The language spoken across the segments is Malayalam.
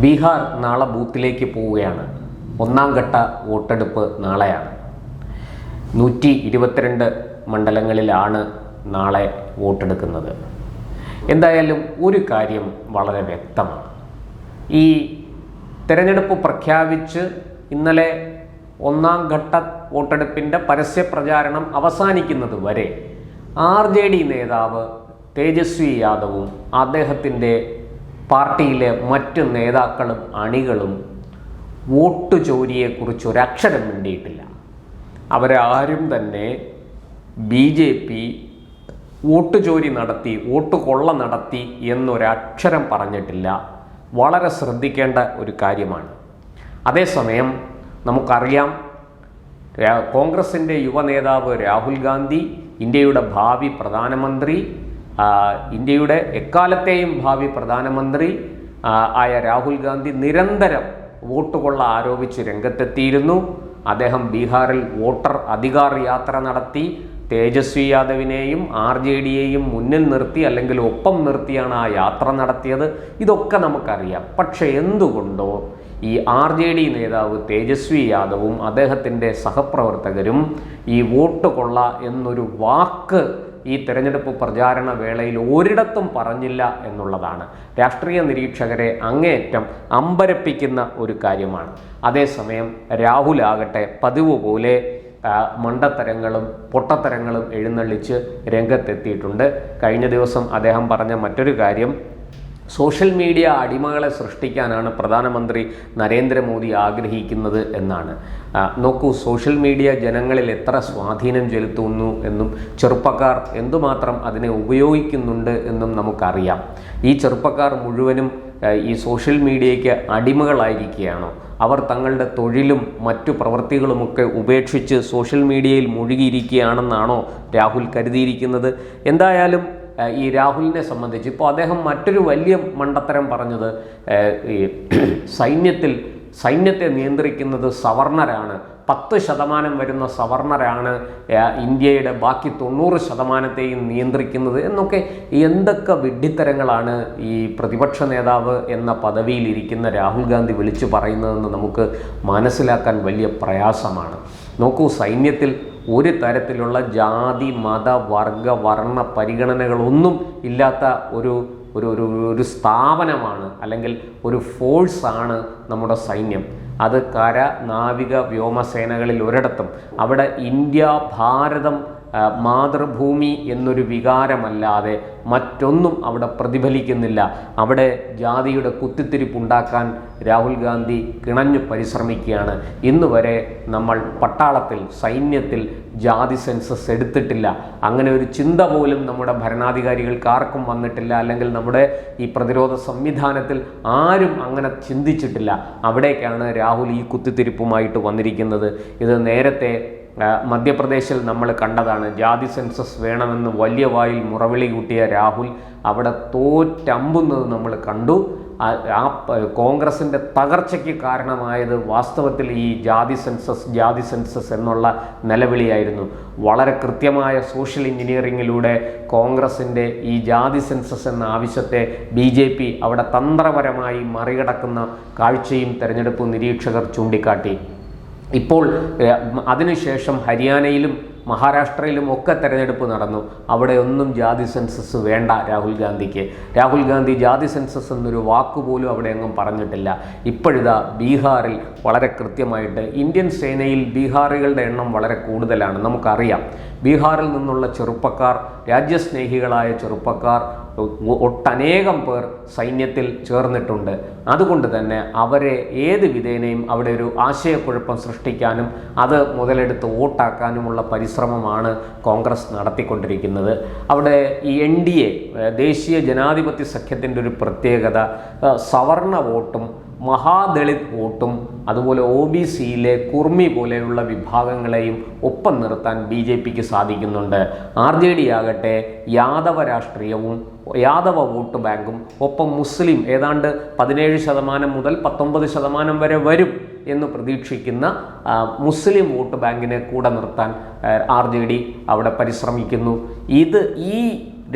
ബീഹാർ നാളെ ബൂത്തിലേക്ക് പോവുകയാണ്. ഒന്നാം ഘട്ട വോട്ടെടുപ്പ് നാളെയാണ്. 122 മണ്ഡലങ്ങളിലാണ് നാളെ വോട്ടെടുക്കുന്നത്. എന്തായാലും ഒരു കാര്യം വളരെ വ്യക്തമാണ്. ഈ തെരഞ്ഞെടുപ്പ് പ്രഖ്യാപിച്ച് ഇന്നലെ ഒന്നാം ഘട്ട വോട്ടെടുപ്പിൻ്റെ പരസ്യപ്രചാരണം അവസാനിക്കുന്നത് വരെ RJD നേതാവ് തേജസ്വി യാദവും അദ്ദേഹത്തിൻ്റെ പാർട്ടിയിലെ മറ്റ് നേതാക്കളും അണികളും വോട്ട് ചോരിയെക്കുറിച്ച് ഒരക്ഷരം മിണ്ടിയിട്ടില്ല. അവരാരും തന്നെ BJP വോട്ട് ചോരി നടത്തി, വോട്ട് കൊള്ള നടത്തി എന്നൊരക്ഷരം പറഞ്ഞിട്ടില്ല. വളരെ ശ്രദ്ധിക്കേണ്ട ഒരു കാര്യമാണ്. അതേസമയം നമുക്കറിയാം, കോൺഗ്രസിൻ്റെ യുവ നേതാവ് രാഹുൽ ഗാന്ധി, ഇന്ത്യയുടെ ഭാവി പ്രധാനമന്ത്രി, ഇന്ത്യയുടെ എക്കാലത്തെയും ഭാവി പ്രധാനമന്ത്രി ആയ രാഹുൽ ഗാന്ധി നിരന്തരം വോട്ട് കൊള്ള ആരോപിച്ച് രംഗത്തെത്തിയിരുന്നു. അദ്ദേഹം ബീഹാറിൽ വോട്ടർ അധികാർ യാത്ര നടത്തി. തേജസ്വി യാദവിനെയും RJDയെയും മുന്നിൽ നിർത്തി, അല്ലെങ്കിൽ ഒപ്പം നിർത്തിയാണ് ആ യാത്ര നടത്തിയത്. ഇതൊക്കെ നമുക്കറിയാം. പക്ഷേ എന്തുകൊണ്ടോ ഈ RJD നേതാവ് തേജസ്വി യാദവും അദ്ദേഹത്തിൻ്റെ സഹപ്രവർത്തകരും ഈ വോട്ട് കൊള്ള എന്നൊരു വാക്ക് ഈ തെരഞ്ഞെടുപ്പ് പ്രചാരണ വേളയിൽ ഒരിടത്തും പറഞ്ഞില്ല എന്നുള്ളതാണ് രാഷ്ട്രീയ നിരീക്ഷകരെ അങ്ങേയറ്റം അമ്പരപ്പിക്കുന്ന ഒരു കാര്യമാണ്. അതേസമയം രാഹുൽ ആകട്ടെ പതിവ് പോലെ മണ്ടത്തരങ്ങളും പൊട്ടത്തരങ്ങളും എഴുന്നള്ളിച്ച് രംഗത്തെത്തിയിട്ടുണ്ട്. കഴിഞ്ഞ ദിവസം അദ്ദേഹം പറഞ്ഞ മറ്റൊരു കാര്യം, സോഷ്യൽ മീഡിയ അടിമകളെ സൃഷ്ടിക്കാനാണ് പ്രധാനമന്ത്രി നരേന്ദ്രമോദി ആഗ്രഹിക്കുന്നത് എന്നാണ്. നോക്കൂ, സോഷ്യൽ മീഡിയ ജനങ്ങളിൽ എത്ര സ്വാധീനം ചെലുത്തുന്നു എന്നും ചെറുപ്പക്കാർ എന്തുമാത്രം അതിനെ ഉപയോഗിക്കുന്നുണ്ട് എന്നും നമുക്കറിയാം. ഈ ചെറുപ്പക്കാർ മുഴുവനും ഈ സോഷ്യൽ മീഡിയയ്ക്ക് അടിമകളായിരിക്കുകയാണോ? അവർ തങ്ങളുടെ തൊഴിലും മറ്റു പ്രവൃത്തികളുമൊക്കെ ഉപേക്ഷിച്ച് സോഷ്യൽ മീഡിയയിൽ മുഴുകിയിരിക്കുകയാണെന്നാണോ രാഹുൽ കരുതിയിരിക്കുന്നത്? എന്തായാലും ഈ രാഹുലിനെ സംബന്ധിച്ച് ഇപ്പോൾ അദ്ദേഹം മറ്റൊരു വലിയ മണ്ടത്തരം പറഞ്ഞത്, ഈ സൈന്യത്തെ നിയന്ത്രിക്കുന്നത് സവർണരാണ്, 10% വരുന്ന സവർണരാണ് ഇന്ത്യയുടെ ബാക്കി 90%ത്തെയും നിയന്ത്രിക്കുന്നത് എന്നൊക്കെ. എന്തൊക്കെ വിഡ്ഢിത്തരങ്ങളാണ് ഈ പ്രതിപക്ഷ നേതാവ് എന്ന പദവിയിലിരിക്കുന്ന രാഹുൽ ഗാന്ധി വിളിച്ചു പറയുന്നതെന്ന് നമുക്ക് മനസ്സിലാക്കാൻ വലിയ പ്രയാസമാണ്. നോക്കൂ, സൈന്യത്തിൽ ഒരു തരത്തിലുള്ള ജാതി മത വർഗ വർണ്ണ പരിഗണനകളൊന്നും ഇല്ലാത്ത ഒരു സ്ഥാപനമാണ്, അല്ലെങ്കിൽ ഒരു ഫോഴ്സാണ് നമ്മുടെ സൈന്യം. അത് കര, നാവിക, വ്യോമസേനകളിൽ ഒരിടത്തും അവിടെ ഇന്ത്യ, ഭാരതം, മാതൃഭൂമി എന്നൊരു വികാരമല്ലാതെ മറ്റൊന്നും അവിടെ പ്രതിഫലിക്കുന്നില്ല. അവിടെ ജാതിയുടെ കുത്തിത്തിരിപ്പുണ്ടാക്കാൻ രാഹുൽ ഗാന്ധി കിണഞ്ഞു പരിശ്രമിക്കുകയാണ്. ഇന്ന് വരെ നമ്മൾ പട്ടാളത്തിൽ, സൈന്യത്തിൽ ജാതി സെൻസസ് എടുത്തിട്ടില്ല. അങ്ങനെ ഒരു ചിന്ത പോലും നമ്മുടെ ഭരണാധികാരികൾക്ക് ആർക്കും വന്നിട്ടില്ല, അല്ലെങ്കിൽ നമ്മുടെ ഈ പ്രതിരോധ സംവിധാനത്തിൽ ആരും അങ്ങനെ ചിന്തിച്ചിട്ടില്ല. അവിടേക്കാണ് രാഹുൽ ഈ കുത്തിത്തിരിപ്പുമായിട്ട് വന്നിരിക്കുന്നത്. ഇത് നേരത്തെ മധ്യപ്രദേശിൽ നമ്മൾ കണ്ടതാണ്. ജാതി സെൻസസ് വേണമെന്ന് വലിയ വായിൽ മുറവിളി കൂട്ടിയ രാഹുൽ അവിടെ തോറ്റമ്പുന്നത് നമ്മൾ കണ്ടു. ആ കോൺഗ്രസിൻ്റെ തകർച്ചയ്ക്ക് കാരണമായത് വാസ്തവത്തിൽ ഈ ജാതി സെൻസസ് എന്നുള്ള നിലവിളിയായിരുന്നു. വളരെ കൃത്യമായ സോഷ്യൽ എഞ്ചിനീയറിങ്ങിലൂടെ കോൺഗ്രസിൻ്റെ ഈ ജാതി സെൻസസ് എന്ന ആവശ്യത്തെ BJP അവിടെ തന്ത്രപരമായി മറികടക്കുന്ന കാഴ്ചയും തെരഞ്ഞെടുപ്പ് നിരീക്ഷകർ ചൂണ്ടിക്കാട്ടി. ഇപ്പോൾ അതിനുശേഷം ഹരിയാനയിലും മഹാരാഷ്ട്രയിലും ഒക്കെ തെരഞ്ഞെടുപ്പ് നടന്നു. അവിടെ ഒന്നും ജാതി സെൻസസ് വേണ്ട രാഹുൽ ഗാന്ധിക്ക്. രാഹുൽ ഗാന്ധി ജാതി സെൻസസ് എന്നൊരു വാക്കുപോലും അവിടെ എങ്ങും പറഞ്ഞിട്ടില്ല. ഇപ്പോഴിതാ ബീഹാറിൽ വളരെ കൃത്യമായിട്ട് ഇന്ത്യൻ സേനയിൽ ബീഹാറികളുടെ എണ്ണം വളരെ കൂടുതലാണ്, നമുക്കറിയാം. ബീഹാറിൽ നിന്നുള്ള ചെറുപ്പക്കാർ, രാജ്യസ്നേഹികളായ ചെറുപ്പക്കാർ ഒട്ടനേകം പേർ സൈന്യത്തിൽ ചേർന്നിട്ടുണ്ട്. അതുകൊണ്ട് തന്നെ അവരെ ഏത് വിധേനയും അവിടെ ഒരു ആശയക്കുഴപ്പം സൃഷ്ടിക്കാനും അത് മുതലെടുത്ത് വോട്ടാക്കാനുമുള്ള പരിശ്രമമാണ് കോൺഗ്രസ് നടത്തിക്കൊണ്ടിരിക്കുന്നത്. അവിടെ ഈ NDA ദേശീയ ജനാധിപത്യ സഖ്യത്തിൻ്റെ ഒരു പ്രത്യേകത സവർണ വോട്ടും മഹാദളിത് വോട്ടും അതുപോലെ OBCയിലെ കുർമി പോലെയുള്ള വിഭാഗങ്ങളെയും ഒപ്പം നിർത്താൻ BJPക്ക് സാധിക്കുന്നുണ്ട്. RJD ആകട്ടെ യാദവ രാഷ്ട്രീയവും യാദവ വോട്ട് ബാങ്കും ഒപ്പം മുസ്ലിം ഏതാണ്ട് 17% മുതൽ 19% വരെ വരും എന്ന് പ്രതീക്ഷിക്കുന്ന മുസ്ലിം വോട്ട് ബാങ്കിനെ കൂടെ നിർത്താൻ RJD അവിടെ പരിശ്രമിക്കുന്നു. ഈ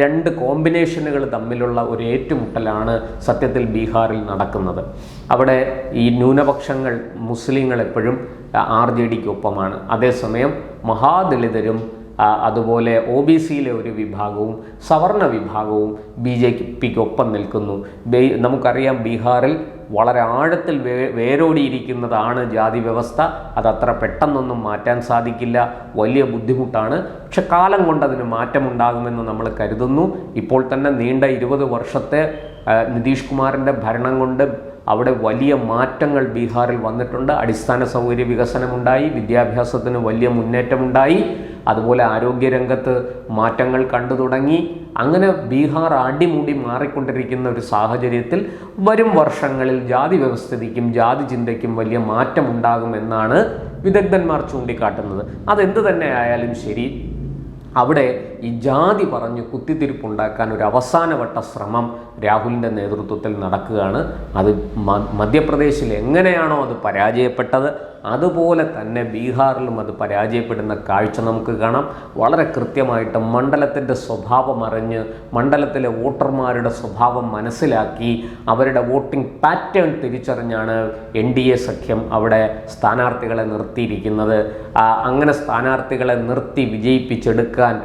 രണ്ട് കോമ്പിനേഷനുകൾ തമ്മിലുള്ള ഒരു ഏറ്റുമുട്ടലാണ് സത്യത്തിൽ ബീഹാറിൽ നടക്കുന്നത്. അവിടെ ഈ ന്യൂനപക്ഷങ്ങൾ മുസ്ലിങ്ങൾ എപ്പോഴും RJDക്കൊപ്പമാണ്. അതേസമയം മഹാദളിതരും അതുപോലെ OBCയിലെ ഒരു വിഭാഗവും സവർണ വിഭാഗവും BJPക്കൊപ്പം നിൽക്കുന്നു. നമുക്കറിയാം ബീഹാറിൽ വളരെ ആഴത്തിൽ വേരോടിയിരിക്കുന്നതാണ് ജാതി വ്യവസ്ഥ. അതത്ര പെട്ടെന്നൊന്നും മാറ്റാൻ സാധിക്കില്ല, വലിയ ബുദ്ധിമുട്ടാണ്. പക്ഷെ കാലം കൊണ്ട് അതിന് മാറ്റമുണ്ടാകുമെന്ന് നമ്മൾ കരുതുന്നു. ഇപ്പോൾ തന്നെ നീണ്ട 20 വർഷത്തെ നിതീഷ് കുമാറിൻ്റെ ഭരണം കൊണ്ട് അവിടെ വലിയ മാറ്റങ്ങൾ ബീഹാറിൽ വന്നിട്ടുണ്ട്. അടിസ്ഥാന സൗകര്യ വികസനമുണ്ടായി, വിദ്യാഭ്യാസത്തിന് വലിയ മുന്നേറ്റമുണ്ടായി, അതുപോലെ ആരോഗ്യരംഗത്ത് മാറ്റങ്ങൾ കണ്ടു തുടങ്ങി. അങ്ങനെ ബീഹാർ അടിമുടി മാറിക്കൊണ്ടിരിക്കുന്ന ഒരു സാഹചര്യത്തിൽ വരും വർഷങ്ങളിൽ ജാതി വ്യവസ്ഥിതിക്കും ജാതി ചിന്തയ്ക്കും വലിയ മാറ്റമുണ്ടാകുമെന്നാണ് വിദഗ്ധന്മാർ ചൂണ്ടിക്കാട്ടുന്നത്. അതെന്ത് തന്നെ ആയാലും ശരി, അവിടെ ഈ ജാതി പറഞ്ഞ് കുത്തിത്തിരിപ്പുണ്ടാക്കാൻ ഒരു അവസാനവട്ട ശ്രമം രാഹുലിൻ്റെ നേതൃത്വത്തിൽ നടക്കുകയാണ്. അത് മധ്യപ്രദേശിൽ എങ്ങനെയാണോ അത് പരാജയപ്പെട്ടത്, അതുപോലെ തന്നെ ബീഹാറിലും അത് പരാജയപ്പെടുന്ന കാഴ്ച നമുക്ക് കാണാം. വളരെ കൃത്യമായിട്ട് മണ്ഡലത്തിൻ്റെ സ്വഭാവം അറിഞ്ഞ്, മണ്ഡലത്തിലെ വോട്ടർമാരുടെ സ്വഭാവം മനസ്സിലാക്കി, അവരുടെ വോട്ടിംഗ് പാറ്റേൺ തിരിച്ചറിഞ്ഞാണ് NDA സഖ്യം അവിടെ സ്ഥാനാർത്ഥികളെ നിർത്തിയിരിക്കുന്നത്. അങ്ങനെ സ്ഥാനാർത്ഥികളെ നിർത്തി വിജയിപ്പിച്ചെടുക്കാൻ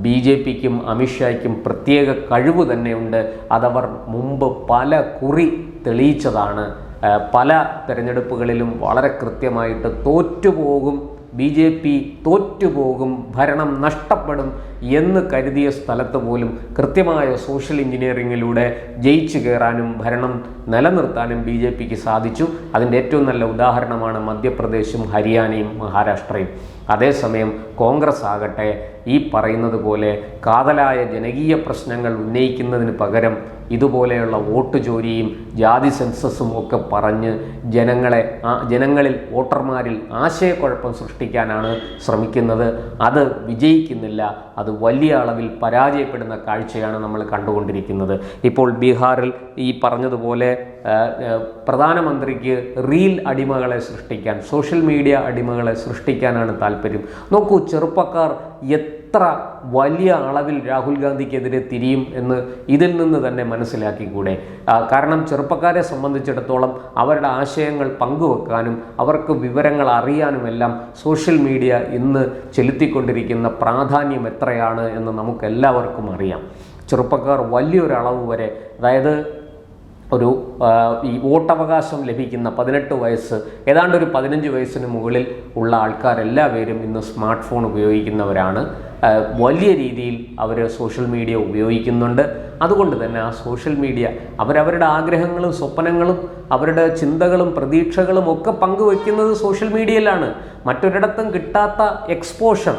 BJPക്കും അമിത്ഷായ്ക്കും പ്രത്യേക കഴിവ് തന്നെയുണ്ട്. അതവർ മുമ്പ് പല കുറി തെളിയിച്ചതാണ്. പല തെരഞ്ഞെടുപ്പുകളിലും വളരെ കൃത്യമായിട്ട് തോറ്റുപോകും, BJP തോറ്റുപോകും, ഭരണം നഷ്ടപ്പെടും എന്ന് കരുതിയ സ്ഥലത്ത് പോലും കൃത്യമായ സോഷ്യൽ എഞ്ചിനീയറിങ്ങിലൂടെ ജയിച്ചു കയറാനും ഭരണം നിലനിർത്താനും BJPക്ക് സാധിച്ചു. അതിൻ്റെ ഏറ്റവും നല്ല ഉദാഹരണമാണ് മധ്യപ്രദേശും ഹരിയാനയും മഹാരാഷ്ട്രയും. അതേസമയം കോൺഗ്രസ് ആകട്ടെ ഈ പറയുന്നത് പോലെ കാതലായ ജനകീയ പ്രശ്നങ്ങൾ ഉന്നയിക്കുന്നതിന് പകരം ഇതുപോലെയുള്ള വോട്ട് ചോരിയും ജാതി സെൻസസും ഒക്കെ പറഞ്ഞ് ജനങ്ങളിൽ വോട്ടർമാരിൽ ആശയക്കുഴപ്പം സൃഷ്ടിക്കാനാണ് ശ്രമിക്കുന്നത്. അത് വിജയിക്കുന്നില്ല, അത് വലിയ അളവിൽ പരാജയപ്പെടുന്ന കാഴ്ചയാണ് നമ്മൾ കണ്ടുകൊണ്ടിരിക്കുന്നത്. ഇപ്പോൾ ബീഹാറിൽ ഈ പറഞ്ഞതുപോലെ പ്രധാനമന്ത്രിക്ക് റീൽ അടിമകളെ സൃഷ്ടിക്കാൻ, സോഷ്യൽ മീഡിയ അടിമകളെ സൃഷ്ടിക്കാനാണ് താല്പര്യം. നോക്കൂ, ചെറുപ്പക്കാർ എത്ര വലിയ അളവിൽ രാഹുൽ ഗാന്ധിക്കെതിരെ തിരിയും എന്ന് ഇതിൽ നിന്ന് തന്നെ മനസ്സിലാക്കിക്കൂടെ? കാരണം ചെറുപ്പക്കാരെ സംബന്ധിച്ചിടത്തോളം അവരുടെ ആശയങ്ങൾ പങ്കുവെക്കാനും അവർക്ക് വിവരങ്ങൾ അറിയാനുമെല്ലാം സോഷ്യൽ മീഡിയ ഇന്ന് ചെലുത്തിക്കൊണ്ടിരിക്കുന്ന പ്രാധാന്യം എത്രയാണ് എന്ന് നമുക്കെല്ലാവർക്കും അറിയാം. ചെറുപ്പക്കാർ വലിയൊരളവ് വരെ, അതായത് ഈ വോട്ടവകാശം ലഭിക്കുന്ന 18 വയസ്സ്, ഏതാണ്ട് ഒരു 15 വയസ്സിന് മുകളിൽ ഉള്ള ആൾക്കാരെല്ലാവരും ഇന്ന് സ്മാർട്ട് ഫോൺ ഉപയോഗിക്കുന്നവരാണ്. വലിയ രീതിയിൽ അവർ സോഷ്യൽ മീഡിയ ഉപയോഗിക്കുന്നുണ്ട്. അതുകൊണ്ട് തന്നെ ആ സോഷ്യൽ മീഡിയ അവരവരുടെ ആഗ്രഹങ്ങളും സ്വപ്നങ്ങളും അവരുടെ ചിന്തകളും പ്രതീക്ഷകളും ഒക്കെ പങ്കുവെക്കുന്നത് സോഷ്യൽ മീഡിയയിലാണ്. മറ്റൊരിടത്തും കിട്ടാത്ത എക്സ്പോഷർ,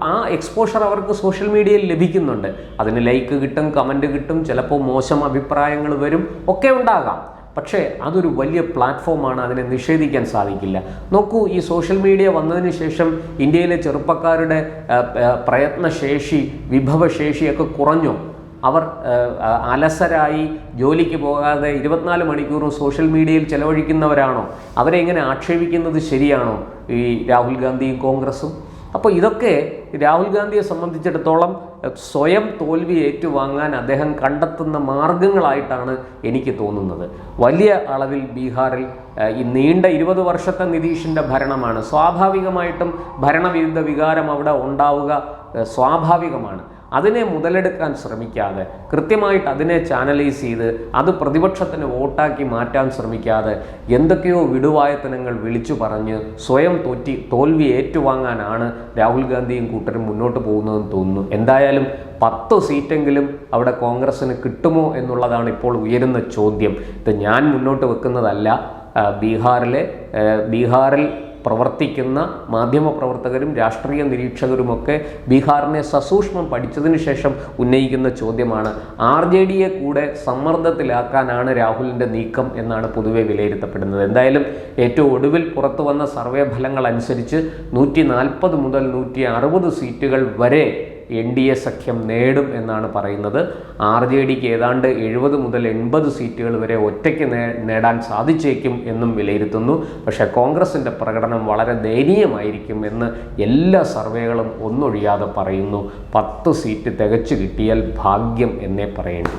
ആ എക്സ്പോഷർ അവർക്ക് സോഷ്യൽ മീഡിയയിൽ ലഭിക്കുന്നുണ്ട്. അതിന് ലൈക്ക് കിട്ടും, കമൻറ്റ് കിട്ടും, ചിലപ്പോൾ മോശം അഭിപ്രായങ്ങൾ വരും, ഒക്കെ ഉണ്ടാകാം. പക്ഷേ അതൊരു വലിയ പ്ലാറ്റ്ഫോമാണ്, അതിനെ നിഷേധിക്കാൻ സാധിക്കില്ല. നോക്കൂ, ഈ സോഷ്യൽ മീഡിയ വന്നതിന് ശേഷം ഇന്ത്യയിലെ ചെറുപ്പക്കാരുടെ പ്രയത്നശേഷി, വിഭവശേഷിയൊക്കെ കുറഞ്ഞു. അവർ അലസരായി ജോലിക്ക് പോകാതെ 24 മണിക്കൂറും സോഷ്യൽ മീഡിയയിൽ ചെലവഴിക്കുന്നവരാണോ? അവരെ ഇങ്ങനെ ആക്ഷേപിക്കുന്നത് ശരിയാണോ ഈ രാഹുൽ ഗാന്ധിയും കോൺഗ്രസും? അപ്പോൾ ഇതൊക്കെ രാഹുൽ ഗാന്ധിയെ സംബന്ധിച്ചിടത്തോളം സ്വയം തോൽവി ഏറ്റുവാങ്ങാൻ അദ്ദേഹം കണ്ടെത്തുന്ന മാർഗങ്ങളായിട്ടാണ് എനിക്ക് തോന്നുന്നത്. വലിയ അളവിൽ ബീഹാറിൽ ഈ നീണ്ട 20 വർഷത്തെ നിതീഷിൻ്റെ ഭരണമാണ്. സ്വാഭാവികമായിട്ടും ഭരണവിരുദ്ധ വികാരം അവിടെ ഉണ്ടാവുക സ്വാഭാവികമാണ്. അതിനെ മുതലെടുക്കാൻ ശ്രമിക്കാതെ, കൃത്യമായിട്ട് അതിനെ ചാനലൈസ് ചെയ്ത് അത് പ്രതിപക്ഷത്തിന് വോട്ടാക്കി മാറ്റാൻ ശ്രമിക്കാതെ എന്തൊക്കെയോ വിടുവായത്തനങ്ങൾ വിളിച്ചു പറഞ്ഞ് സ്വയം തോൽവി ഏറ്റുവാങ്ങാനാണ് രാഹുൽ ഗാന്ധിയും കൂട്ടരും മുന്നോട്ട് പോകുന്നതെന്ന് തോന്നുന്നു. എന്തായാലും 10 സീറ്റെങ്കിലും അവിടെ കോൺഗ്രസ്സിന് കിട്ടുമോ എന്നുള്ളതാണ് ഇപ്പോൾ ഉയരുന്ന ചോദ്യം. ഇത് ഞാൻ മുന്നോട്ട് വെക്കുന്നതല്ല. ബീഹാറിൽ പ്രവർത്തിക്കുന്ന മാധ്യമപ്രവർത്തകരും രാഷ്ട്രീയ നിരീക്ഷകരുമൊക്കെ ബീഹാറിനെ സസൂക്ഷ്മം പഠിച്ചതിന് ശേഷം ഉന്നയിക്കുന്ന ചോദ്യമാണ്. RJDയെ കൂടെ സമ്മർദ്ദത്തിലാക്കാനാണ് രാഹുലിൻ്റെ നീക്കം എന്നാണ് പൊതുവെ വിലയിരുത്തപ്പെടുന്നത്. എന്തായാലും ഏറ്റവും ഒടുവിൽ പുറത്തു വന്ന സർവേ ഫലങ്ങൾ അനുസരിച്ച് 140 മുതൽ 160 സീറ്റുകൾ വരെ NDA സഖ്യം നേടും എന്നാണ് പറയുന്നത്. RJDക്ക് ഏതാണ്ട് 70 മുതൽ 80 സീറ്റുകൾ വരെ ഒറ്റയ്ക്ക് നേടാൻ സാധിച്ചേക്കും എന്നും വിലയിരുത്തുന്നു. പക്ഷേ കോൺഗ്രസിൻ്റെ പ്രകടനം വളരെ ദയനീയമായിരിക്കും എന്ന് എല്ലാ സർവേകളും ഒന്നൊഴിയാതെ പറയുന്നു. 10 സീറ്റ് തികച്ചു കിട്ടിയാൽ ഭാഗ്യം എന്നേ പറയേണ്ടു.